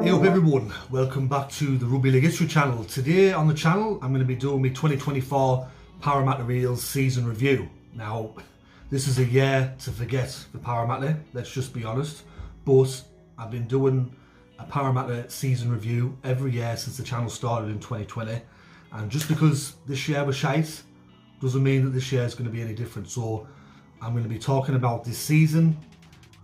Hey up everyone, welcome back to the Rugby League History channel. Today on the channel I'm going to be doing my 2024 Parramatta Eels season review. Now this is a year to forget for Parramatta, let's just be honest, but I've been doing a Parramatta season review every year since the channel started in 2020, and just because this year was shite doesn't mean that this year is going to be any different. So I'm going to be talking about this season,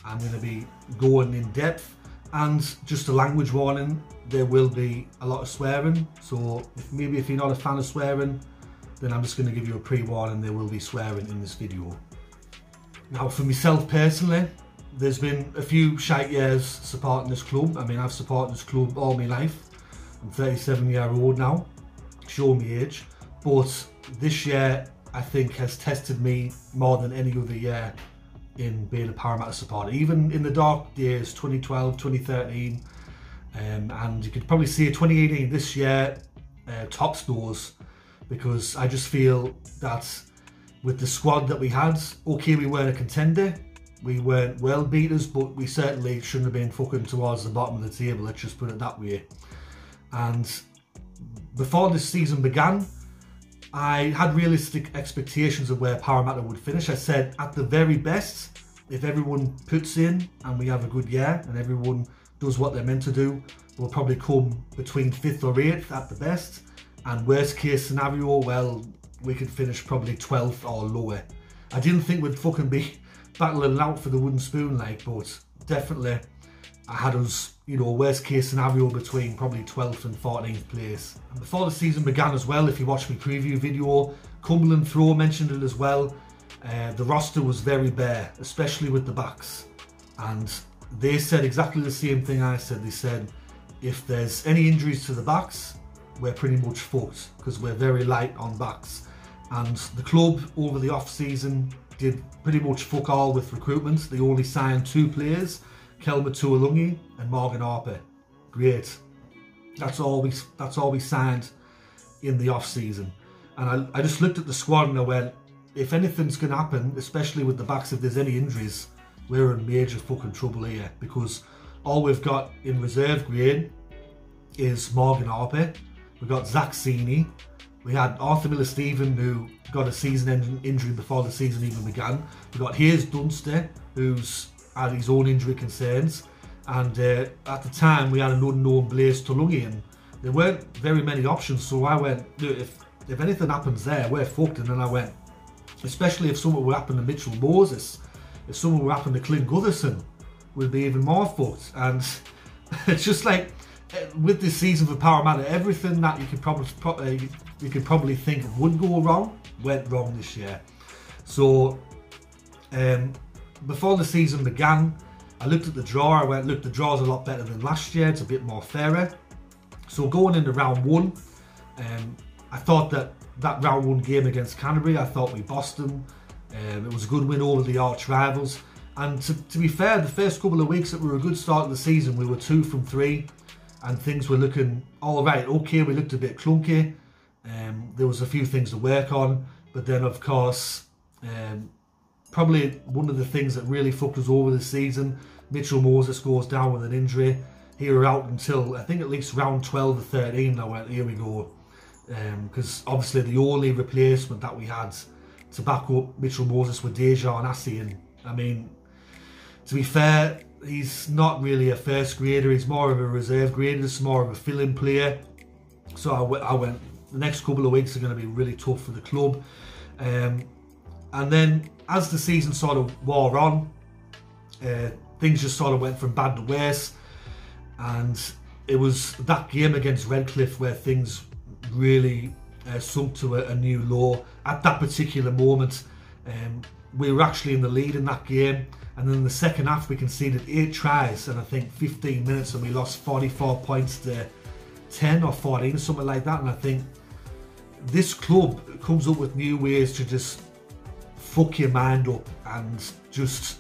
I'm going to be going in depth. And just a language warning, there will be a lot of swearing, so if you're not a fan of swearing, then I'm just going to give you a pre-warning, there will be swearing in this video. Now for myself personally, there's been a few shite years supporting this club. I mean, I've supported this club all my life. I'm 37-year-old now, show me age, but this year I think has tested me more than any other year in being a Parramatta supporter, even in the dark days, 2012, 2013, and you could probably see 2018 this year tops those, because I just feel that with the squad that we had, okay, we weren't a contender, we weren't world beaters, but we certainly shouldn't have been fucking towards the bottom of the table, let's just put it that way. And before this season began, I had realistic expectations of where Parramatta would finish. I said at the very best, if everyone puts in and we have a good year and everyone does what they're meant to do, we'll probably come between 5th or 8th at the best. And worst case scenario, well, we could finish probably 12th or lower. I didn't think we'd fucking be battling out for the wooden spoon like, but definitely I had us, you know, worst case scenario between probably 12th and 14th place. And before the season began as well, if you watched my preview video, Cumberland Throw mentioned it as well, the roster was very bare, especially with the backs. And they said exactly the same thing I said. They said, if there's any injuries to the backs, we're pretty much fucked, because we're very light on backs. And the club over the off-season did pretty much fuck all with recruitment. They only signed 2 players, Kelma Tuolungi and Morgan Harper. Great. That's all we signed in the off season. And I just looked at the squad and I went, if anything's going to happen, especially with the backs, if there's any injuries, we're in major fucking trouble here, because all we've got in reserve grade is Morgan Harper. We've got Zach Seeney. We had Arthur Miller-Stephen, who got a season-ending injury before the season even began. We got Hayes Dunster, who's had his own injury concerns, and at the time we had an unknown Blaze Tulungi, and there weren't very many options. So I went, if anything happens there, we're fucked. And then I went, especially if something would happen to Mitchell Moses, if something would happen to Clint Gutherson, we'd be even more fucked. And it's just like, with this season for Parramatta, everything that you could probably think would go wrong went wrong this year. So before the season began, I looked at the draw. I went, look, the draw's a lot better than last year. It's a bit more fairer. So going into round 1, I thought that round 1 game against Canterbury, I thought we bossed them. It was a good win over the arch rivals. And to be fair, the first couple of weeks that were a good start of the season, we were 2 from 3, and things were looking all right. Okay, we looked a bit clunky. There was a few things to work on, but then of course, probably one of the things that really fucked us over this season, Mitchell Moses goes down with an injury. He was out until I think at least round 12 or 13. I went, here we go, because obviously the only replacement that we had to back up Mitchell Moses were Deja and Assi, and I mean, to be fair, he's not really a first grader, he's more of a reserve grader, he's more of a fill-in player. So I went, the next couple of weeks are going to be really tough for the club. And then as the season sort of wore on, things just sort of went from bad to worse, and it was that game against Redcliffe where things really sunk to a new low. At that particular moment, we were actually in the lead in that game, and then in the second half we conceded 8 tries and I think 15 minutes, and we lost 44 points to 10 or 14 or something like that. And I think this club comes up with new ways to just fuck your mind up and just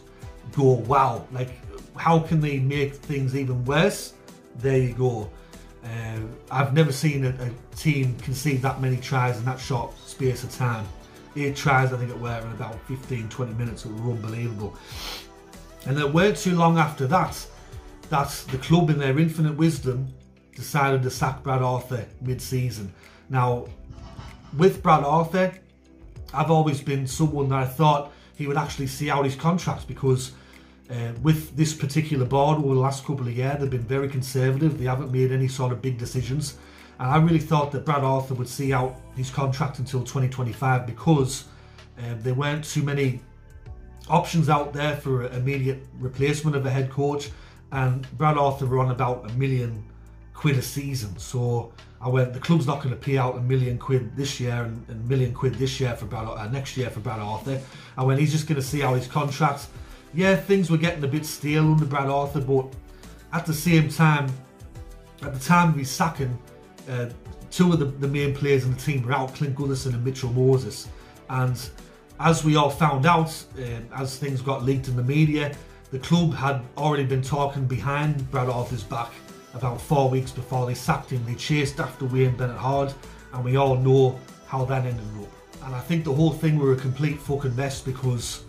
go, wow, like how can they make things even worse? There you go. I've never seen a team concede that many tries in that short space of time. 8 tries, I think it were, in about 15-20 minutes. It were unbelievable. And it weren't too long after that that the club, in their infinite wisdom, decided to sack Brad Arthur mid-season. Now, with Brad Arthur, I've always been someone that I thought he would actually see out his contract, because with this particular board over the last couple of years, they've been very conservative. They haven't made any sort of big decisions. And I really thought that Brad Arthur would see out his contract until 2025, because there weren't too many options out there for an immediate replacement of a head coach. And Brad Arthur were on about £1 million a season. So I went, the club's not going to pay out £1 million this year and £1 million this year for next year for Brad Arthur. I went, he's just going to see out his contract. Yeah, things were getting a bit stale under Brad Arthur, but at the same time, at the time of his sacking, two of the main players in the team were out, Clint Goodison and Mitchell Moses. And as we all found out, as things got leaked in the media, the club had already been talking behind Brad Arthur's back about 4 weeks before they sacked him. They chased after Wayne Bennett hard, and we all know how that ended up. And I think the whole thing were a complete fucking mess, because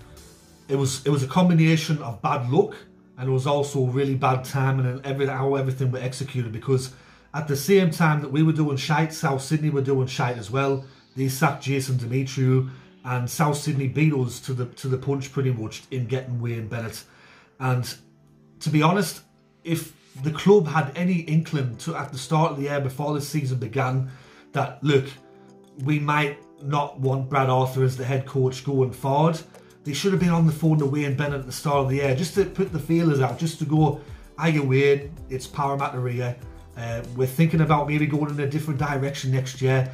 it was a combination of bad luck, and it was also really bad timing and how everything was executed, because at the same time that we were doing shite, South Sydney were doing shite as well. They sacked Jason Demetriou, and South Sydney beat us to the punch pretty much in getting Wayne Bennett. And to be honest, if the club had any inkling at the start of the year, before the season began, that look, we might not want Brad Arthur as the head coach going forward, they should have been on the phone to Wayne Bennett at the start of the year, just to put the feelers out, just to go, are you Wayne, it's Parramatta here, we're thinking about maybe going in a different direction next year.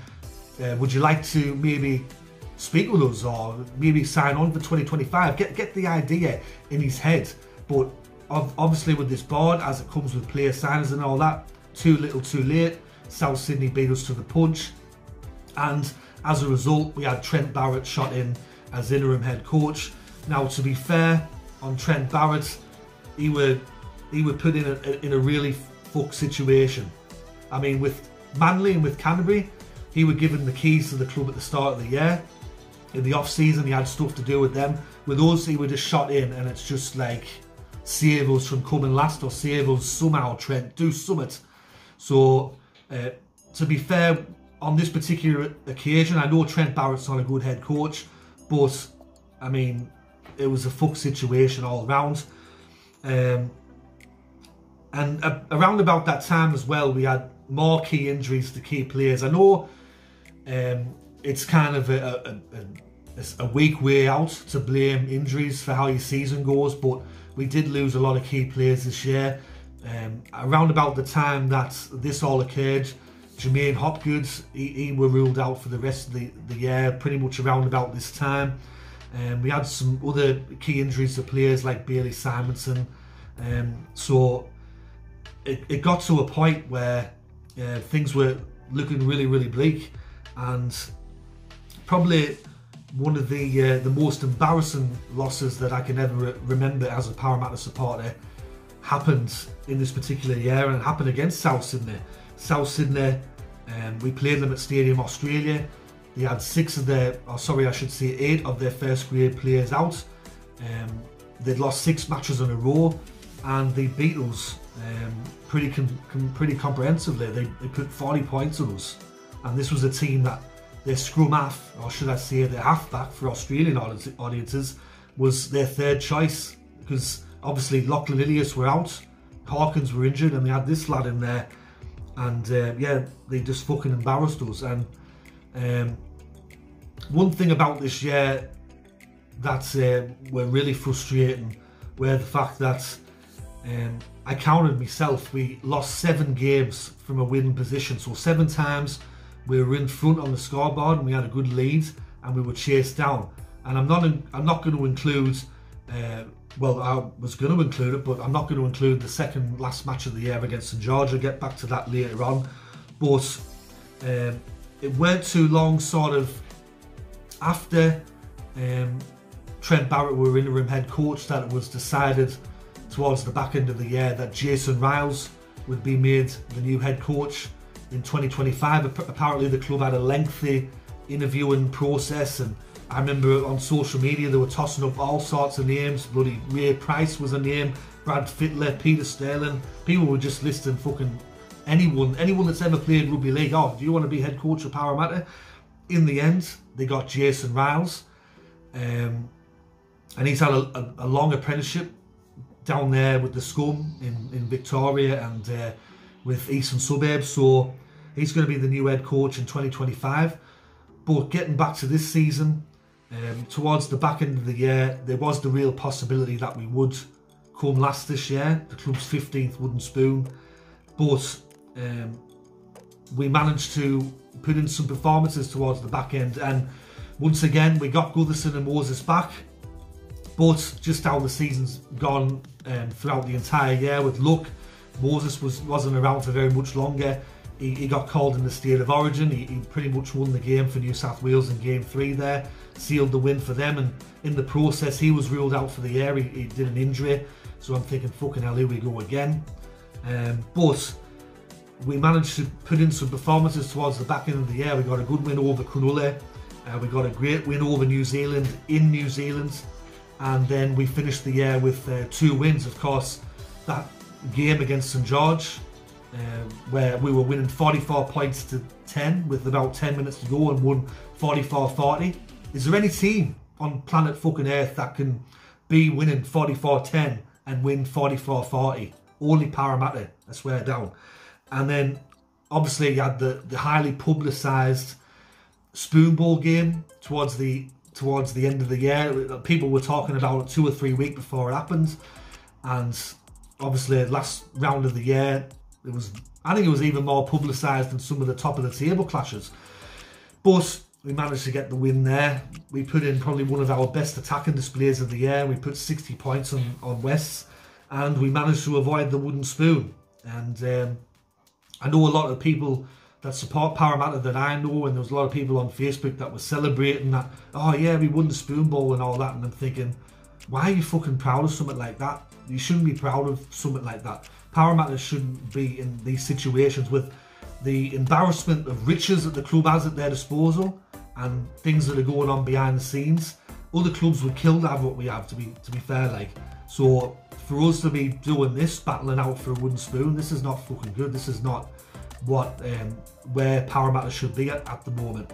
Would you like to maybe speak with us, or maybe sign on for 2025? Get the idea in his head. But obviously with this board, as it comes with player signings and all that, too little too late. South Sydney beat us to the punch, and as a result we had Trent Barrett shot in as interim head coach. Now, to be fair on Trent Barrett, he would put in a really fucked situation. I mean, with Manly and with Canterbury, he was given the keys to the club at the start of the year. In the off season, he had stuff to do with them. With us, he would just shot in, and it's just like, save us from coming last, or save us somehow, Trent, do something. So, to be fair, on this particular occasion, I know Trent Barrett's not a good head coach, but I mean, it was a fuck situation all around. And around about that time as well, we had more key injuries to key players. I know it's kind of a weak way out to blame injuries for how your season goes, but we did lose a lot of key players this year. Around about the time that this all occurred, Jermaine Hopgood, he were ruled out for the rest of the year, pretty much around about this time. We had some other key injuries to players like Bailey Simonson. So it got to a point where things were looking really, really bleak, and probably one of the most embarrassing losses that I can ever remember as a Parramatta supporter happened in this particular year, and it happened against South Sydney. South Sydney, we played them at Stadium Australia. They had 8 of their first grade players out. They'd lost 6 matches in a row, and they beat us pretty comprehensively. They put 40 points on us, and this was a team that their scrum half, or should I say their halfback for Australian audiences, was their third choice, because obviously Lachlan Ilias were out, Hawkins were injured, and they had this lad in there, and yeah, they just fucking embarrassed us. And one thing about this year that were really frustrating were the fact that I counted myself, we lost 7 games from a winning position. So 7 times we were in front on the scoreboard and we had a good lead, and we were chased down. And I'm not going to include, well, I was going to include it, but I'm not going to include the second last match of the year against St George. I'll get back to that later on. But it weren't too long sort of after Trent Barrett were interim head coach that it was decided towards the back end of the year that Jason Ryles would be made the new head coach in 2025. Apparently the club had a lengthy interviewing process, and I remember on social media they were tossing up all sorts of names. Bloody Ray Price was a name, Brad Fittler, Peter Sterling. People were just listing fucking anyone that's ever played rugby league. Oh, do you want to be head coach of Parramatta? In the end, they got Jason Ryles, and he's had a long apprenticeship down there with the Scum in Victoria and with Eastern Suburbs. So he's going to be the new head coach in 2025. But getting back to this season, towards the back end of the year, there was the real possibility that we would come last this year, the club's 15th wooden spoon. But we managed to put in some performances towards the back end, and once again we got Gutherson and Moses back. But just how the season's gone throughout the entire year, with luck, Moses wasn't around for very much longer. He got called in the State of Origin. He pretty much won the game for New South Wales in Game 3 there, sealed the win for them, and in the process he was ruled out for the year. He did an injury, so I'm thinking, fucking hell, here we go again. But we managed to put in some performances towards the back end of the year. We got a good win over Cronulla. We got a great win over New Zealand in New Zealand. And then we finished the year with 2 wins. Of course, that game against St George, where we were winning 44 points to 10 with about 10 minutes to go and won 44-40. Is there any team on planet fucking Earth that can be winning 44-10 and win 44-40? Only Parramatta, I swear down. And then obviously you had the highly publicised Spoon Bowl game towards the end of the year. People were talking about it 2 or 3 weeks before it happened, and obviously last round of the year, I think it was even more publicised than some of the top of the table clashes. But we managed to get the win there. We put in probably one of our best attacking displays of the year. We put 60 points on Wests, and we managed to avoid the wooden spoon. And I know a lot of people that support Parramatta that I know, and there was a lot of people on Facebook that were celebrating that, oh yeah, we won the Spoon Bowl and all that, and I'm thinking, why are you fucking proud of something like that? You shouldn't be proud of something like that. Parramatta shouldn't be in these situations with the embarrassment of riches that the club has at their disposal and things that are going on behind the scenes. Other clubs would kill to have what we have, to be fair, like. So for us to be doing this, battling out for a wooden spoon, this is not fucking good. This is not what where Parramatta should be at the moment.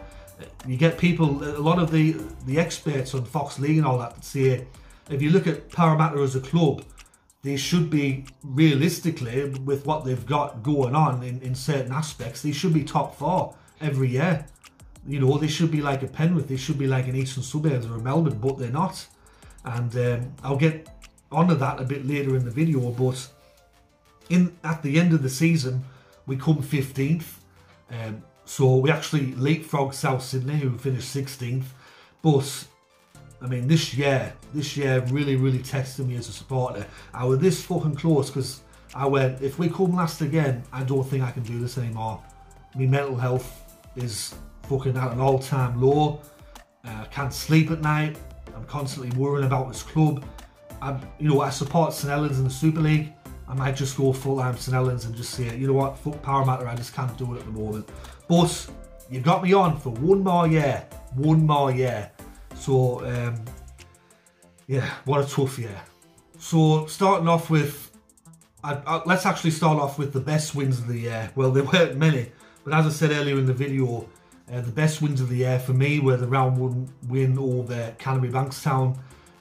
You get people, a lot of the experts on Fox League and all that say, if you look at Parramatta as a club, they should be, realistically, with what they've got going on in certain aspects, they should be top 4 every year. You know, they should be like a Penrith, they should be like an Eastern Suburbs or a Melbourne, but they're not. And I'll get onto that a bit later in the video, but at the end of the season, we come 15th. So we actually leapfrogged South Sydney, who finished 16th. But I mean, this year really tested me as a supporter. I was this fucking close, because I went, if we come last again, I don't think I can do this anymore. My mental health is fucking at an all-time low. I can't sleep at night. I'm constantly worrying about this club. I support St Helens in the Super League. I might just go full-time St Helens and just say, you know what, fuck Parramatta, I just can't do it at the moment. But you got me on for one more year. So, yeah, what a tough year. So, starting off with, let's actually start off with the best wins of the year. Well, there weren't many, but as I said earlier in the video, the best wins of the year for me were the round 1 win over Canterbury Bankstown.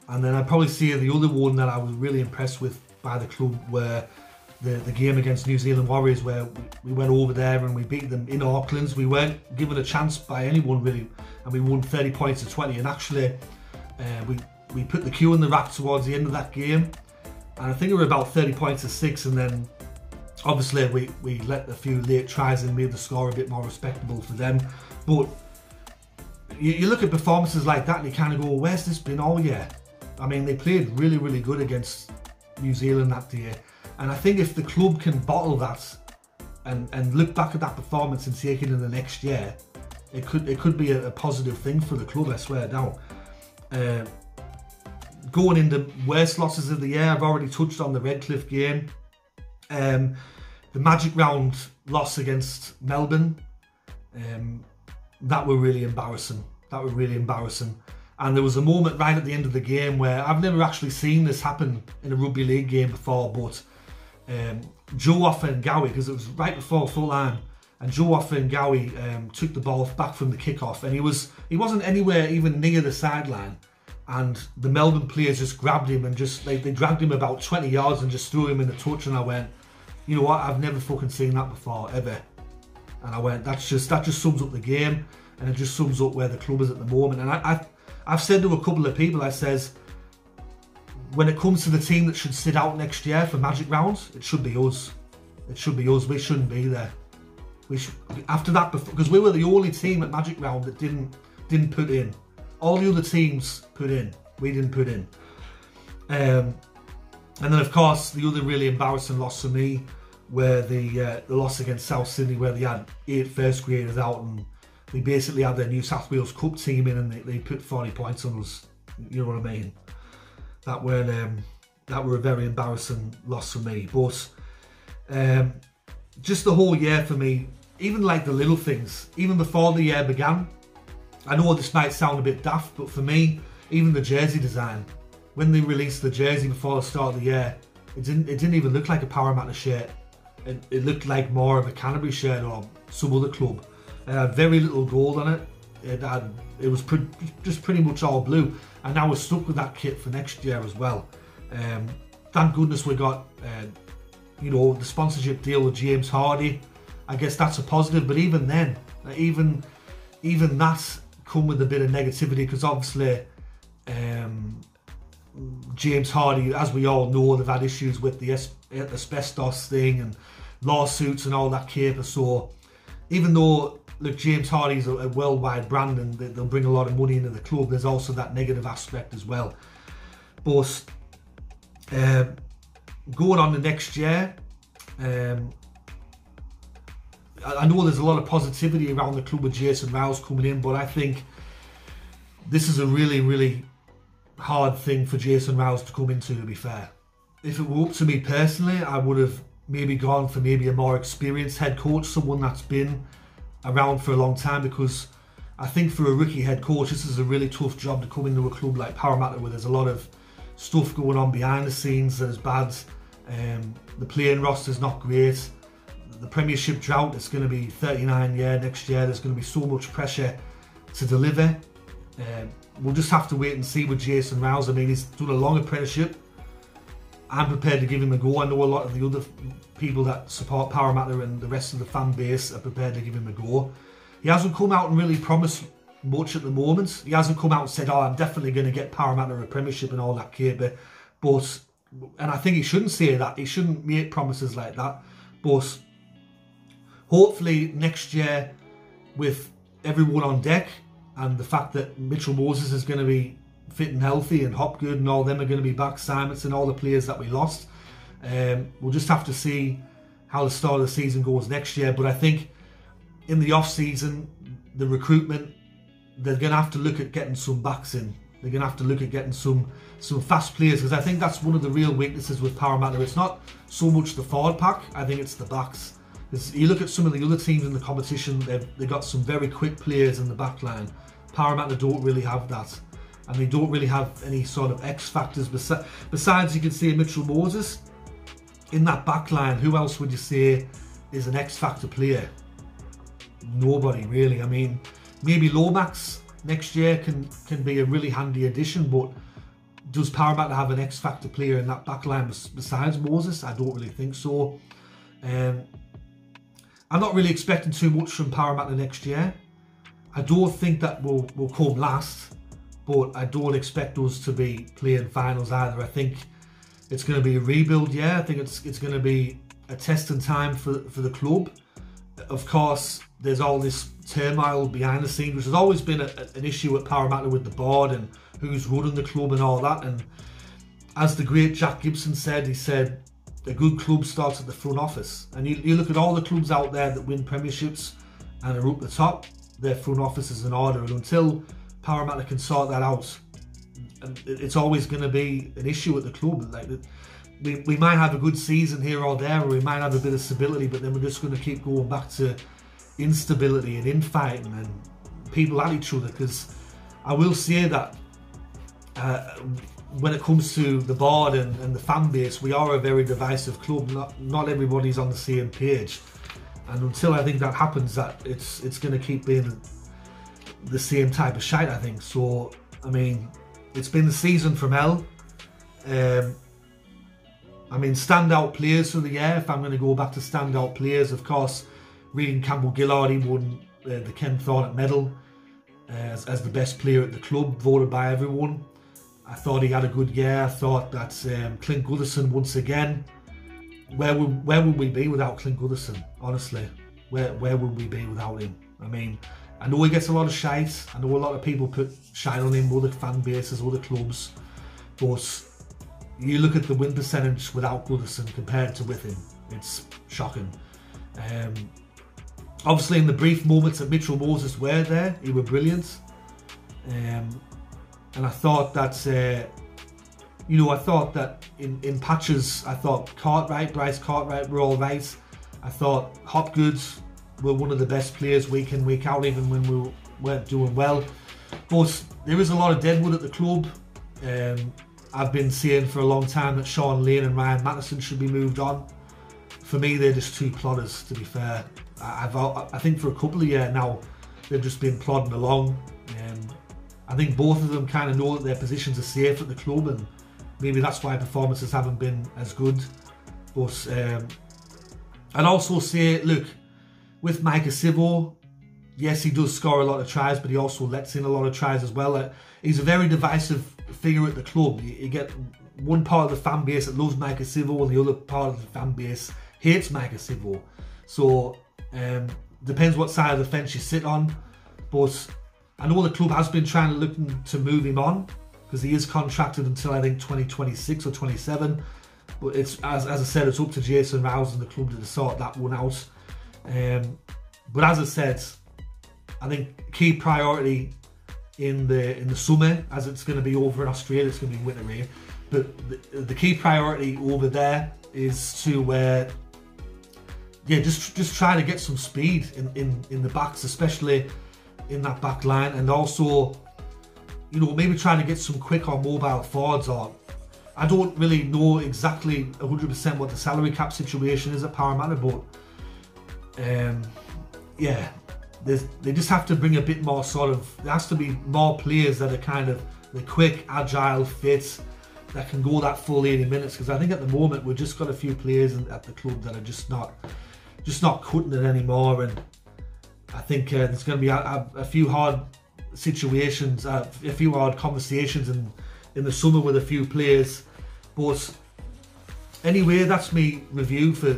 And then I'd probably say the other one that I was really impressed with by the club were the game against New Zealand Warriors, where we went over there and we beat them in Auckland. We weren't given a chance by anyone really, and we won 30 points to 20. And actually, we put the cue in the rack towards the end of that game, and I think it were about 30 points to 6. And then obviously we let a few late tries and made the score a bit more respectable for them. But you look at performances like that and you kind of go, where's this been all year? I mean, they played really good against New Zealand that day, and I think if the club can bottle that and look back at that performance and take it in the next year, it could be a positive thing for the club, I swear down. Going into worst losses of the year, I've already touched on the Redcliffe game, the Magic Round loss against Melbourne. That were really embarrassing. And there was a moment right at the end of the game where I've never actually seen this happen in a rugby league game before, but Joe Offengawi, because it was right before full time, and Joe Offengawi took the ball back from the kickoff, and he wasn't anywhere even near the sideline, and the Melbourne players just grabbed him and just they dragged him about 20 yards and just threw him in the touch, and I went, you know what, I've never fucking seen that before, ever. And I went, that just sums up the game, and it just sums up where the club is at the moment. And I've said to a couple of people, I says, when it comes to the team that should sit out next year for Magic rounds, it should be us. It should be us. We shouldn't be there. We should, after that, because we were the only team at Magic round that didn't put in. All the other teams put in. We didn't put in. And then, of course, the other really embarrassing loss for me were the loss against South Sydney, where they had 8 first graders out, and they basically had their New South Wales Cup team in, and they put 40 points on us. You know what I mean? That were a very embarrassing loss for me. But just the whole year for me, even like the little things, even before the year began, I know this might sound a bit daft, but for me, even the jersey design, when they released the jersey before the start of the year, it didn't even look like a Parramatta shirt. It looked like more of a Canterbury shirt or some other club. It had very little gold on it. It was just pretty much all blue, and now we're stuck with that kit for next year as well. Thank goodness we got you know, the sponsorship deal with James Hardy. I guess that's a positive, but even then, even that come with a bit of negativity, because obviously James Hardy, as we all know, they've had issues with the asbestos thing and lawsuits and all that caper. So even though, look, James Hardy's a worldwide brand and they'll bring a lot of money into the club, there's also that negative aspect as well. But going on to next year, I know there's a lot of positivity around the club with Jason Ryles coming in, but I think this is a really, really hard thing for Jason Ryles to come into, to be fair. If it were up to me personally, I would have maybe gone for maybe a more experienced head coach, someone that's been around for a long time, because I think for a rookie head coach, this is a really tough job to come into a club like Parramatta, where there's a lot of stuff going on behind the scenes that is bad. The playing roster's not great. The Premiership drought, it's going to be 39 next year. There's going to be so much pressure to deliver. We'll just have to wait and see with Jason Ryles. I mean, he's done a long apprenticeship. I'm prepared to give him a go. I know a lot of the other people that support Parramatta and the rest of the fan base are prepared to give him a go. He hasn't come out and really promised much at the moment. He hasn't come out and said, oh, I'm definitely going to get Parramatta a Premiership and all that caper. But, and I think he shouldn't say that. He shouldn't make promises like that. But hopefully next year, with everyone on deck, and the fact that Mitchell Moses is going to be fit and healthy, and Hopgood and all them are going to be back, Simonson, all the players that we lost, we'll just have to see how the start of the season goes next year. But I think in the off-season, the recruitment, they're going to have to look at getting some backs in. They're going to have to look at getting some fast players, because I think that's one of the real weaknesses with Parramatta. It's not so much the forward pack, I think it's the backs. You look at some of the other teams in the competition, they've got some very quick players in the back line. Parramatta don't really have that, and they don't really have any sort of X factors. Besides, you can see Mitchell Moses in that back line. Who else would you say is an X factor player? Nobody really. I mean, maybe Lomax next year can be a really handy addition, but does Parramatta have an X factor player in that back line besides Moses? I don't really think so. I'm not really expecting too much from Parramatta next year. I don't think that will come last, but I don't expect us to be playing finals either. I think it's going to be a rebuild year. I think it's going to be a testing time for the club. Of course, there's all this turmoil behind the scenes, which has always been an issue at Parramatta with the board and who's running the club and all that. And as the great Jack Gibson said, he said, a good club starts at the front office. And you look at all the clubs out there that win premierships and are up the top, their front office is in order. And until Parramatta can sort that out, it's always going to be an issue at the club. Like, we might have a good season here or there, or we might have a bit of stability, but then we're just going to keep going back to instability and infighting and people at each other. Because I will say that when it comes to the board and the fan base, we are a very divisive club. Not everybody's on the same page, and until I think that happens, that it's going to keep being the same type of shite, I think. So I mean, it's been the season from hell. I mean, standout players for the year, if I'm going to go back to standout players, of course, Regan Campbell-Gillard, he won the Ken Thornett medal as the best player at the club, voted by everyone. I thought he had a good year. I thought that Clint Gutherson, once again, where would we be without Clint Gutherson, honestly? Where would we be without him? I mean, I know he gets a lot of shite. I know a lot of people put shite on him, other fan bases, other clubs, but you look at the win percentage without Gutherson compared to with him, it's shocking. Obviously, in the brief moments that Mitchell Moses were there, he were brilliant. And I thought that, I thought that in patches, I thought Bryce Cartwright were all right. I thought Hopgood were one of the best players week in, week out, even when we weren't doing well. But there is a lot of deadwood at the club. I've been saying for a long time that Sean Lane and Ryan Mattison should be moved on. For me, they're just two plodders, to be fair. I think for a couple of years now, they've just been plodding along. I think both of them kind of know that their positions are safe at the club, and maybe that's why performances haven't been as good. But I'd also say, look, with Micah Sivo, yes, he does score a lot of tries, but he also lets in a lot of tries as well. He's a very divisive figure at the club. You get one part of the fan base that loves Micah Sivo, and the other part of the fan base hates Micah Sivo. So depends what side of the fence you sit on. But I know the club has been looking to move him on, because he is contracted until I think 2026 or 27. But it's as I said, it's up to Jason Ryles and the club to sort that one out. But as I said, I think key priority in the summer, as it's going to be over in Australia, it's going to be winter here. But the key priority over there is to just try to get some speed in the backs, especially in that back line, and also maybe trying to get some quick or mobile forwards. Or I don't really know exactly 100% what the salary cap situation is at Parramatta, but yeah, they just have to bring a bit more there has to be more players that are kind of the quick, agile, fit, that can go that full 80 minutes. Because I think at the moment we've just got a few players at the club that are just not cutting it anymore. And I think there's going to be a few hard situations, a few hard conversations in the summer with a few players. But anyway, that's my review for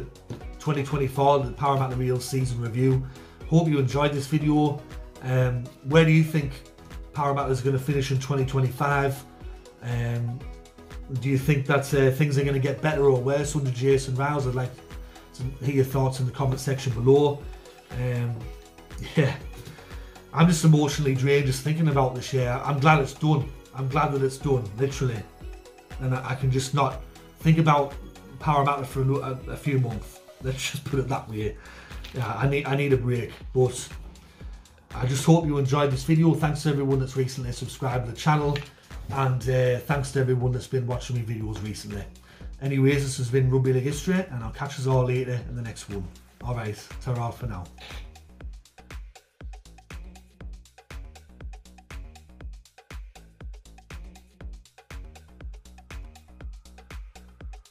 2024, the Parramatta Eels season review. Hope you enjoyed this video. Where do you think Parramatta is going to finish in 2025? Do you think that things are going to get better or worse under Jason Ryles? I'd like to hear your thoughts in the comment section below. Yeah, I'm just emotionally drained just thinking about this year. I'm glad it's done. I'm glad that it's done, literally. And I can just not think about Parramatta for a few months. Let's just put it that way. Yeah, I need a break. But I just hope you enjoyed this video. Thanks to everyone that's recently subscribed to the channel. And thanks to everyone that's been watching my videos recently. Anyways, this has been Rugby League History, and I'll catch us all later in the next one. Alright, ta-ra for now.